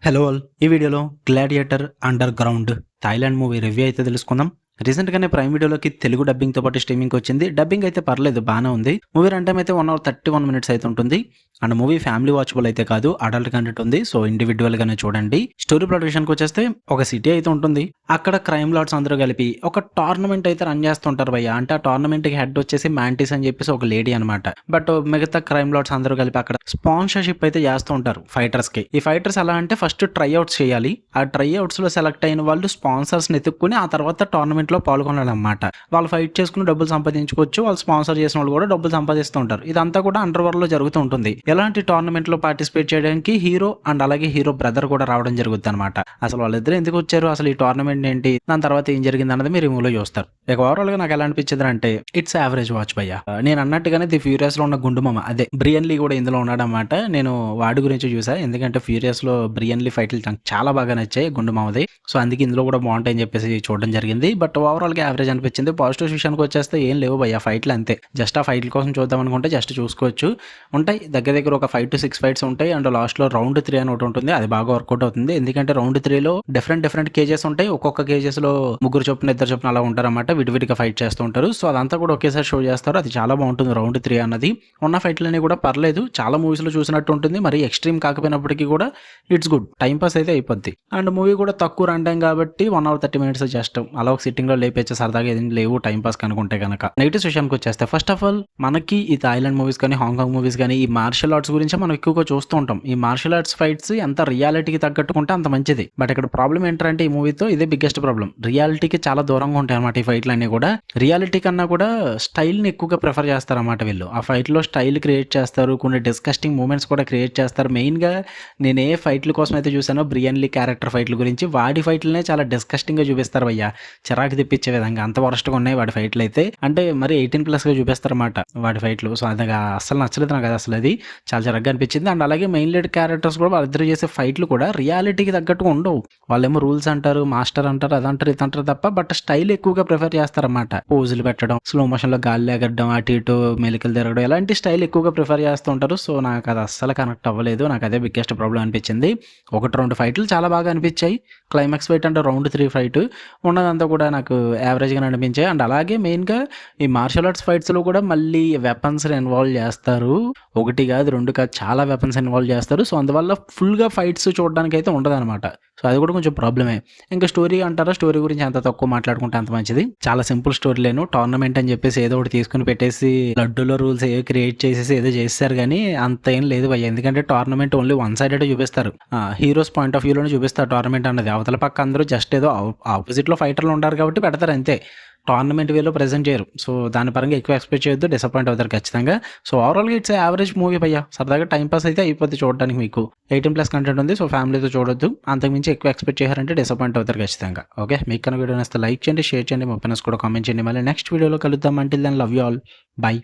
Hello all! ఈ వీడియోలో 'gladiator under ground' Thailand movie review అయితే తెలుసుకుందాం. రీసెంట్‌గానే ప్రైమ్ వీడియోలోకి తెలుగు డబ్బింగ్‌తో పాటు స్ట్రీమింగ్‌కొచ్చింది. డబ్బింగ్ అయితే పర్లేదు బానే ఉంది. మూవీ రన్ టైమ్ అయితే 1 అవర్ 31 మినిట్స్ అయితే ఉంటుంది. అండ్ మూవీ ఫ్యామిలీ వాచబుల్ అయితే కాదు. అడల్ట్ కంటెంట్ ఉంది. సో ఇండివిడ్యువల్‌గానే చూడండి. స్టోరీ ప్లాట్ విషయానికొచ్చేస్తే ఒక సిటీ అయితే ఉంటుంది. అక్కడ క్రైమ్ లార్డ్స్ అందరూ కలిపి ఒక టోర్నమెంట్ అయితే రన్ చేస్తుంటారు భయ్య. అంటే ఆ టోర్నమెంట్‌కి హెడ్ వచ్చేసి మ్యాంటిస్ అని చెప్పేసి ఒక లేడీ అనమాట. బట్ మిగతా క్రైమ్ లార్డ్స్ అందరూ కలిపి అక్కడ స్పాన్సర్‌షిప్ అయితే చేస్తూ ఉంటారు ఫైటర్స్‌కి. ఈ ఫైటర్స్ ఎలా అంటే ఫస్ట్ ట్రైఔట్స్ చేయాలి. ఆ ట్రైఔట్స్‌లో సెలెక్ట్ అయిన వాళ్ళు స్పాన్సర్స్‌ని ఎతుక్కొని ఆ తర్వాత టోర్నమెంట్‌లో పాల్గొనాలన్నమాట. వాళ్ళు ఫైట్ చేసుకుని డబ్బులు సంపాదించుకోవచ్చు. వాళ్ళు స్పాన్సర్ చేసిన వాళ్ళు కూడా డబ్బులు సంపాదిస్తూ ఉంటారు. ఇదంతా కూడా అండర్ వరల్డ్‌లో జరుగుతూ ఉంటుంది. ఎలాంటి టోర్నమెంట్‌లో పార్టిసిపేట్ చేయడానికి హీరో అండ్ అలాగే హీరో బ్రదర్ కూడా రావడం జరుగుద్దన్నమాట. అసలు వాళ్ళిద్దరూ ఎందుకు వచ్చారు? అసలు ఈ టోర్నమెంట్ ఏంటి? దాని తర్వాత ఏం జరిగిందన్నది మీరు ఈ మూవీలో చూస్తారు. ఇక ఓవరాల్‌గా నాకు ఎలా అనిపించిందంటే ఇట్స్ యావరేజ్ వాచ్ భయ్య. నేను అన్నట్టుగానే ది ఫ్యూరియస్‌లో ఉన్న గుండు మామ అదే బ్రియన్ లీ కూడా ఇందులో ఉన్నాడన్నమాట. నేను వాడి గురించి చూసా. ఎందుకంటే ఫ్యూరియస్‌లో బ్రియన్ లీ ఫైట్లు నాకు చాలా బాగా నచ్చాయి గుండు మామది. సో అందుకే ఇందులో కూడా బాగుంటాయని చెప్పేసి చూడడం జరిగింది. బట్ ఓవరాల్‌గా యావరేజ్ అనిపించింది. పాజిటివ్స్ విషయానికి వచ్చేస్తే ఏం లేవు భయ్య ఫైట్లు అంతే. జస్ట్ ఆ ఫైట్ల కోసం చూద్దాం అనుకుంటే జస్ట్ చూసుకోవచ్చు. ఉంటాయి దగ్గర దగ్గర ఒక 5-6 ఫైట్స్ ఉంటాయి. అండ్ లాస్ట్‌లో రౌండ్ 3 అని ఒకటి ఉంటుంది. అది బాగా వర్కౌట్ అవుతుంది. ఎందుకంటే రౌండ్ 3లో డిఫరెంట్ కేజెస్ ఉంటాయి. ఒక్కొక్క కేజెస్‌లో ముగ్గురు చొప్పున, ఇద్దరు చొప్పున అలా ఉంటారన్నమాట. విడివిడిగా ఫైట్ చేస్తూ ఉంటారు. సో అదంతా కూడా ఒకేసారి షో చేస్తారు. అది చాలా బాగుంటుంది రౌండ్ 3 అన్నది. ఉన్న ఫైట్లన్నీ కూడా పర్లేదు. చాలా మూవీస్‌లో చూసినట్టు ఉంటుంది. మరి ఎక్స్‌ట్రీమ్ కాకపోయినప్పటికీ కూడా ఇట్స్ గుడ్. టైమ్ పాస్ అయితే అయిపోద్ది. అండ్ మూవీ కూడా తక్కువ రన్ టైమ్ కాబట్టి 1 అవర్ 30 మినిట్స్ జస్ట్ అలా ఒక సిట్టింగ్‌లో లేపేచ్చే సరదాగా ఏం లేవు టైమ్ పాస్ కనుకుంటే గనక. నెగెటివ్స్ విషయానికి వచ్చేస్తే ఫస్ట్ ఆఫ్ ఆల్ మనకి ఈ థాయిలాండ్ మూవీస్ కానీ, హాంకాంగ్ మూవీస్ కానీ ఈ మార్షల్ ఆర్ట్స్ గురించి మనం ఎక్కువగా చూస్తూ ఉంటాం. ఈ మార్షల్ ఆర్ట్స్ ఫైట్స్ ఎంత రియాలిటీకి తగ్గట్టుకుంటే అంత మంచిది. బట్ ఇక్కడ ప్రాబ్లం ఏంటంటే ఈ మూవీతో ఇదే బిగ్గెస్ట్ ప్రాబ్లం. రియాలిటీకి చాలా దూరంగా ఉంటాయి అన్నమాట ఈ ఫైట్లన్నీ కూడా. రియాలిటీ కన్నా కూడా స్టైల్‌ని ఎక్కువగా ప్రిఫర్ చేస్తారన్నమాట వీళ్ళు. ఆ ఫైట్‌లో స్టైల్ క్రియేట్ చేస్తారు. కొన్ని డిస్గస్టింగ్ మూమెంట్స్ కూడా క్రియేట్ చేస్తారు. మెయిన్‌గా నేను ఏ ఫైట్‌ల కోసం అయితే చూసానో బ్రియన్ లీ క్యారెక్టర్ ఫైట్‌ల గురించి వాడి ఫైట్‌లనే చాలా డిస్గస్టింగ్‌గా చూపిస్తారు భయ్య. చిరాకు తెప్పించే విధంగా అంత వరస్ట్‌గా ఉన్నాయి వాడి ఫైట్‌లయితే. అంటే మరి 18+గా చూపిస్తారన్నమాట వాడి ఫైట్‌లు. సో అది అస్సలు నచ్చలేదు నాకు అసలు అది. చాలా చిరాకుగా అనిపించింది. అండ్ అలాగే మెయిన్ లీడ్ క్యారెక్టర్స్ కూడా వాళ్ళిద్దరు చేసే ఫైట్‌లు కూడా రియాలిటీకి తగ్గట్టుగా ఉండవు. వాళ్ళేమో రూల్స్ అంటారు, మాస్టర్ అంటారు, అదంటారు, ఇదంటారు తప్ప బట్ స్టైల్ ఎక్కువగా ప్రిఫర్ చేస్తారన్నమాట. పోజులు పెట్టడం, స్లో మోషన్‌లో గాల్లో ఎగరడం, అటు ఇటు మెలికలు తిరగడం ఇలాంటి స్టైల్ ఎక్కువగా ప్రిఫర్ చేస్తూ ఉంటారు. సో నాకు అది అస్సలు కనెక్ట్ అవ్వలేదు. నాకు అదే బిగ్గెస్ట్ ప్రాబ్లమ్ అనిపించింది. 1-2 ఫైట్‌లు చాలా బాగా అనిపించాయి. క్లైమాక్స్ ఫైట్ అంటే రౌండ్ 3 ఫైట్ ఉన్నదంతా కూడా నాకు యావరేజ్‌గానే అనిపించాయి. అండ్ అలాగే మెయిన్‌గా ఈ మార్షల్ ఆర్ట్స్ ఫైట్స్‌లో కూడా మళ్ళీ వెపన్స్‌ని ఇన్వాల్వ్ చేస్తారు. 1 కాదు, 2 కాదు చాలా వెపన్స్ ఇన్వాల్వ్ చేస్తారు. సో అందువల్ల ఫుల్‌గా ఫైట్స్ చూడడానికైతే ఉండదనమాట. సో అది కూడా కొంచెం ప్రాబ్లమే. ఇంకా స్టోరీ అంటారా, స్టోరీ గురించి ఎంత తక్కువ మాట్లాడుకుంటే అంత మంచిది. చాలా సింపుల్ స్టోరీలేను. టోర్నమెంట్ అని చెప్పేసి ఏదో ఒకటి తీసుకొని పెట్టేసి లడ్డూలో రూల్స్ ఏవో క్రియేట్ చేసేసి ఏదో చేసేసారు గానీ అంత ఏం లేదు భయ్య. ఎందుకంటే టోర్నమెంట్ ఓన్లీ వన్ సైడెడ్ చూపిస్తారు. హీరోస్ పాయింట్ ఆఫ్ వ్యూలోనే చూపిస్తారు టోర్నమెంట్ అన్నది. అవతల పక్క అందరూ జస్ట్ ఏదో ఆపోజిట్‌లో ఫైటర్లు ఉంటారు కాబట్టి పెడతారు అంతే. టోర్నమెంట్ వేలో ప్రెజెంట్ చేయరు. సో దాని పరంగా ఎక్కువ ఎక్స్‌పెక్ట్ చేయొద్దు. డిసప్పాయింట్ అవుతారు ఖచ్చితంగా. సో ఓవరాల్‌గా ఇట్స్ యావరేజ్ మూవీ భయ్య. సరదాగా టైమ్ పాస్ అయితే అయిపోద్ది చూడడానికి మీకు. 18+ కంటెంట్ ఉంది. సో ఫ్యామిలీతో చూడొద్దు. అంతకుమించి ఎక్కువ ఎక్స్‌పెక్ట్ చేశారంటే డిసప్పాయింట్ అవుతారు ఖచ్చితంగా. ఓకే. మీకు కనుక వీడియో నచ్చితే లైక్ చేయండి, షేర్ చేయండి, మీ ఒపీనియన్స్ కూడా కామెంట్ చేయండి. మళ్ళీ నెక్స్ట్ వీడియోలో కలుద్దాం. Until then love you all. By.